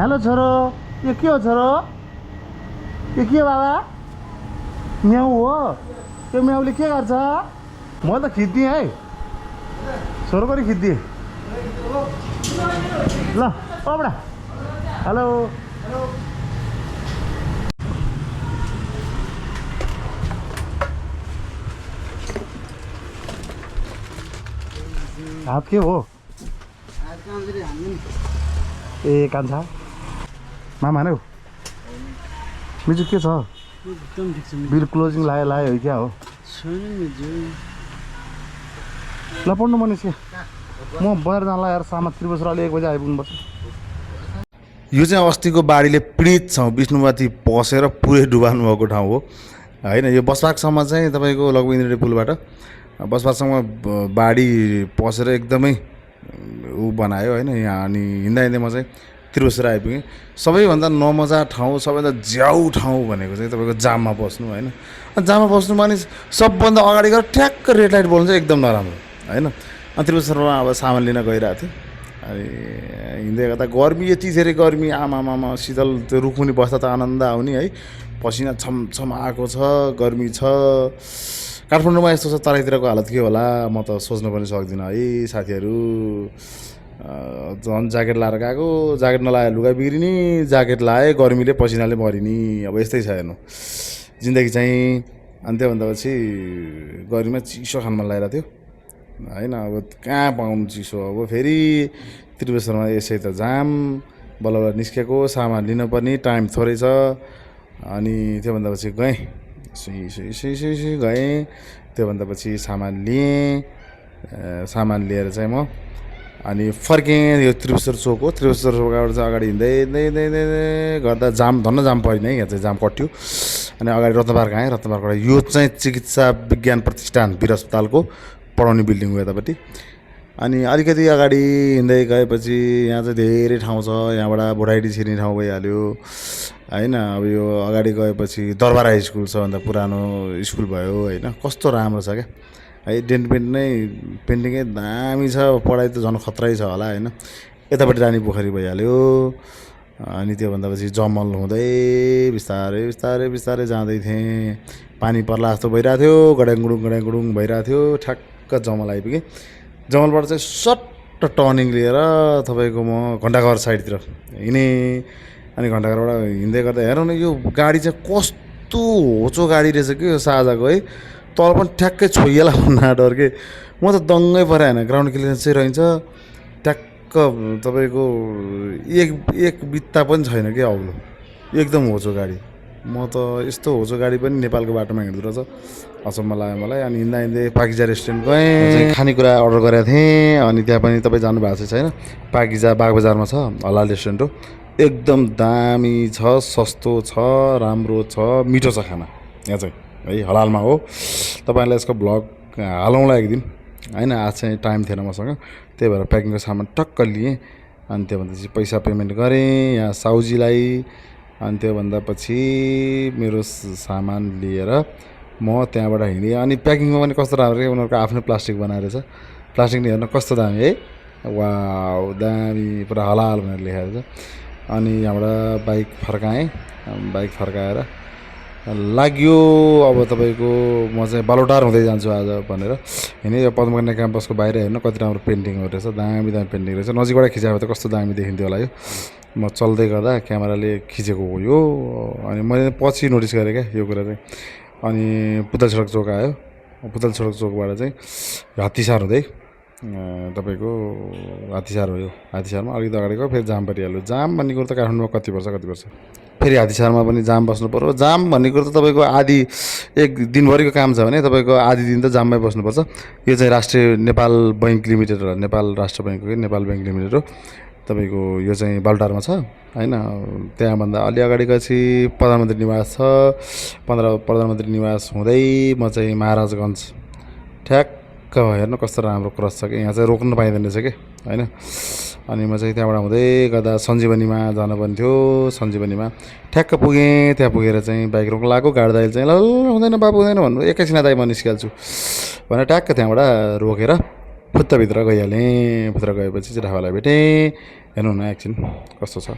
Hello छोरो, यो के हो छोरो? यो के हो बाबा? म्याउ हो? त्यो म्याउले के गर्छ? म त खिच्दिएँ है, छोरो पनि खिच्दिएँ। ल ओ बडा, हेलो। हात के हो? ए कान्छा मामा नै हो। म्युजिक के छ? एकदम ठिक छ। बिल क्लोजिङ लायो क्या हो? छैन म्युजिक। ल पढ्नु म निस्केँ, म बजार जाँला यार। सामा त्रिबेश्वर अलि 1 बजे आइपुग्नुपर्छ। यो चाहिँ अस्तिको बाढीले पीडित छौँ, विष्णुवाती पसेर पुरै डुबाल्नु भएको ठाउँ हो होइन। यो बसपाकसम्म चाहिँ तपाईँको लगभग इन्द्रेणी पुलबाट बसपाकसम्म बाढी पसेर एकदमै ऊ बनायो होइन। यहाँ अनि हिँड्दा हिँड्दै म चाहिँ त्रिबेश्वर आइपुगेँ। सबैभन्दा नमजा ठाउँ, सबैभन्दा ज्याउ ठाउँ भनेको चाहिँ तपाईँको जाममा बस्नु होइन। जाममा बस्नु भने सबभन्दा अगाडि गएर ठ्याक्क रेड लाइट बोल्नु चाहिँ एकदम नराम्रो होइन। अनि त्रिबेश्वरमा अब सामान लिन गइरहेको थिएँ। अनि हिँड्दै गर्दा गर्मी यति धेरै गर्मी, आमामामा शीतल त्यो रुखमुनि बस्दा त आनन्द आउने है। पसिना छमछम आएको छ, गर्मी छ। काठमाडौँमा यस्तो छ, तराईतिरको हालत के होला म त सोच्न पनि सक्दिनँ है साथीहरू। झन् ज्याकेट लाएर गएको, ज्याकेट नलाए लुगा बिग्रिने, ज्याकेट लाए गर्मीले पसिनाले मरिने। अब यस्तै छ हेर्नु जिन्दगी चाहिँ। अनि त्योभन्दा पछि गर्मीमा चिसो खान मन लागिरहेको थियो होइन। अब कहाँ पाउनु चिसो। अब फेरि त्रिबेश्वरमा यसै त जाम, बल्ल बल्ल निस्केको, सामान लिन पनि टाइम थोरै छ। अनि त्योभन्दा पछि गएँ, सुई गएँ। त्योभन्दा पछि सामान लिएँ। सामान लिएर चाहिँ म अनि फर्केँ यो त्रिबेश्वर चोक हो। त्रिबेश्वर चोकबाट चाहिँ अगाडि हिँड्दै हिँड्दै हिँड्दै हिँड्दै गर्दा जाम, धन्न जाम परेन है, यहाँ चाहिँ जाम कट्यो। अनि अगाडि रत्नपार्क आएँ। रत्नपार्कबाट यो चाहिँ चिकित्सा विज्ञान प्रतिष्ठान वीर अस्पतालको पढाउने बिल्डिङ हो यतापट्टि। अनि अलिकति अगाडि हिँड्दै गएपछि यहाँ चाहिँ धेरै ठाउँ छ। यहाँबाट भोटाइडी छिर्ने ठाउँ भइहाल्यो होइन। अब यो अगाडि गएपछि दरबार हाई स्कुल सबभन्दा पुरानो स्कुल भयो होइन। कस्तो राम्रो छ क्या है। पेन्टिङै दामी छ। पढाइ त झन् खतरै छ होला होइन। यतापट्टि रानी पोखरी भइहाल्यो। अनि त्योभन्दा पछि जमल हुँदै बिस्तारै बिस्तारै बिस्तारै जाँदै थिएँ। पानी पर्ला जस्तो भइरहेको थियो, गड्याङगुडुङ भइरहेको थियो। ठ्याक्क जमल आइपुगेँ। जमलबाट चाहिँ सट्ट टर्निङ लिएर तपाईँको म घण्टाघर साइडतिर हिँडेँ। अनि घण्टाघरबाट हिँड्दै गर्दा हेरौँ न यो गाडी चाहिँ कस्तो होचो गाडी रहेछ कि यो साझाको है। तल पनि ठ्याक्कै छोइएला भन्ना डर के। म त दङ्गै परे होइन। ग्राउन्ड क्लियरेन्स चाहिँ रहन्छ ठ्याक्क तपाईँको एक बित्ता पनि छैन कि अग्लो, एकदम होचो गाडी। म त यस्तो होचो गाडी पनि नेपालको बाटोमा हिँड्दो रहेछ, अचम्म लाग्यो मलाई। अनि हिँड्दा हिँड्दै पाकिजा रेस्टुरेन्ट गएँ, खानेकुरा अर्डर गरेको थिएँ। अनि त्यहाँ पनि तपाईँ जानुभएको छैन, पाकिजा बागबजारमा छ, हलाल रेस्टुरेन्ट हो। एकदम दामी छ, सस्तो छ, राम्रो छ, मिठो छ खाना यहाँ चाहिँ है। हलालमा हो। तपाईँहरूलाई यसको भ्लग हालौँला एक दिन होइन। आज चाहिँ टाइम थिएन मसँग, त्यही भएर प्याकिङको सामान टक्क लिएँ। अनि त्योभन्दा पछि पैसा पेमेन्ट गरेँ यहाँ साउजीलाई। अनि त्योभन्दा पछि मेरो सामान लिएर म त्यहाँबाट हिँडेँ। अनि प्याकिङमा पनि कस्तो राम्रो, उनीहरूको आफ्नै प्लास्टिक बनाएर छ। प्लास्टिक नि हेर्नु कस्तो दामी है, वाउ दामी, पुरा हलाल भनेर लेखेको छ। अनि यहाँबाट बाइक फर्काएँ। बाइक फर्काएर लाग्यो अब तपाईँको म चाहिँ बालोटार हुँदै जान्छु आज भनेर हिँडेँ। यो पद्मकन्या क्याम्पसको बाहिर हेर्नु कति राम्रो पेन्टिङहरू रहेछ, दामी दामी पेन्टिङ रहेछ। नजिकबाट खिचायो त कस्तो दामी देखिन्थ्यो होला यो। म चल्दै गर्दा क्यामेराले खिचेको हो यो। अनि मैले पछि नोटिस गरेँ क्या यो कुरा चाहिँ। अनि पुतल सडक चोक आयो। पुतल सडक चोकबाट चाहिँ हात्तीसार हुँदै तपाईँको हात्तीसार हो। यो हात्तीसारमा अलिकति अगाडि गयो, फेरि जाम परिहाल्यो। जाम भन्ने कुरो त काठमाडौँमा कति वर्ष फेरि हात्तीसारमा पनि जाम बस्नु पऱ्यो। जाम भन्ने कुरो त तपाईँको आधी एक दिनभरिको काम छ भने तपाईँको आधी दिन त जाममै बस्नुपर्छ। यो चाहिँ राष्ट्रिय नेपाल बैङ्क लिमिटेड हो, नेपाल राष्ट्र बैङ्क हो, नेपाल बैङ्क लिमिटेड हो तपाईँको। यो चाहिँ बालटारमा छ होइन। त्यहाँभन्दा अलि अगाडि गएपछि प्रधानमन्त्री निवास छ। प्रधानमन्त्री निवास हुँदै म चाहिँ महाराजगञ्ज ठ्याक्क हेर्नु कस्तो राम्रो क्रस छ कि। यहाँ चाहिँ रोक्नु पाइँदैन रहेछ कि होइन। अनि म चाहिँ त्यहाँबाट हुँदै गर्दा सञ्जीवनीमा जानुपर्ने थियो। सञ्जीवनीमा ठ्याक्क पुगेँ। त्यहाँ पुगेर चाहिँ बाइक रोक्नु लाग्यो। गाडी दाइले चाहिँ ल हुँदैन बाबु हुँदैन भन्नु, एकैछिन दाइ म निस्किहाल्छु भनेर ट्याक्क त्यहाँबाट रोकेर फुत्तभित्र गइहालेँ। भित्र गएपछि चाहिँ ढाबालाई भेटेँ। हेर्नु न एकछिन कस्तो छ।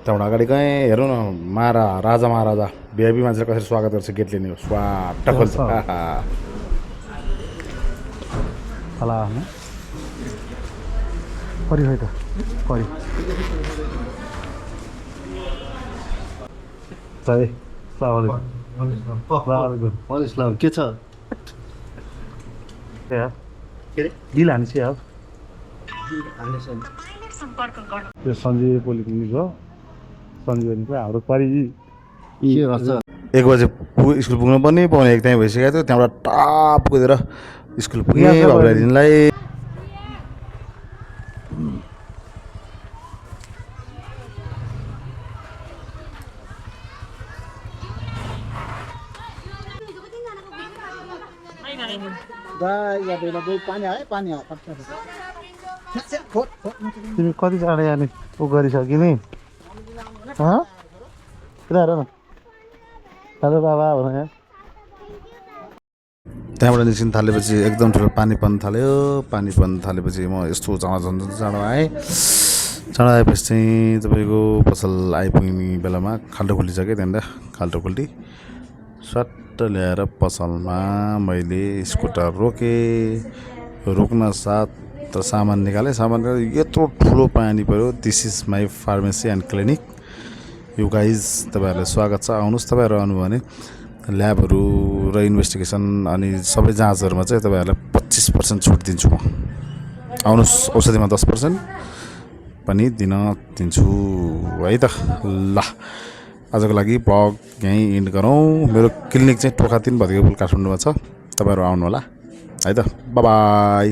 त्यहाँबाट अगाडि गएँ हेरौँ न राजा महाराजा भिआइपी मान्छेले कसरी स्वागत गर्छ गेटले नि स्वाट खोल्छ होला करी खै त करी के छ डिल हान्छ अब त्यो सञ्जीव पोलिक्लिनिक हो सञ्जीवनीको हाम्रो परि के गर्छ 1 बजे स्कुल पुग्नु पनि पाउने एक टाइम भइसकेको थियो त्यहाँबाट टाप कुदेर स्कुल पुगेँ बाबुलाई तिमी कति चाँडो यहाँनिर ऊ गरिसक्यो नि हेर न हेलो बाबा भन यहाँ त्यहाँबाट निस्किन थालेपछि एकदम ठुलो पानी पर्न थाल्यो पानी पर्न थालेपछि म यस्तो चाँडो आएँ चाँडो आएपछि चाहिँ तपाईँको पसल आइपुग्ने बेलामा खाल्टो खुल्टिसक्यो त्यहाँनिर खाल्टो खुल्टी सट्ट ल्याएर पसलमा मैले स्कुटर रोक्न साथ त सामान निकालेँ सामान यत्रो ठुलो पानी पऱ्यो this is my pharmacy and clinic you guys तपाईँहरूलाई स्वागत छ आउनुहोस् तपाईँहरू आउनु भने ल्याबहरू र इन्भेस्टिगेसन अनि सबै जाँचहरूमा चाहिँ तपाईँहरूलाई 25% छुट दिन्छु म आउनुहोस् औषधिमा 10% पनि दिन्छु है त ल आजको लागि ब्लग यहीँ इन्ड गरौँ मेरो क्लिनिक चाहिँ टोखा 3 भद्रपुर काठमाडौँमा छ तपाईँहरू आउनु होला है त बाई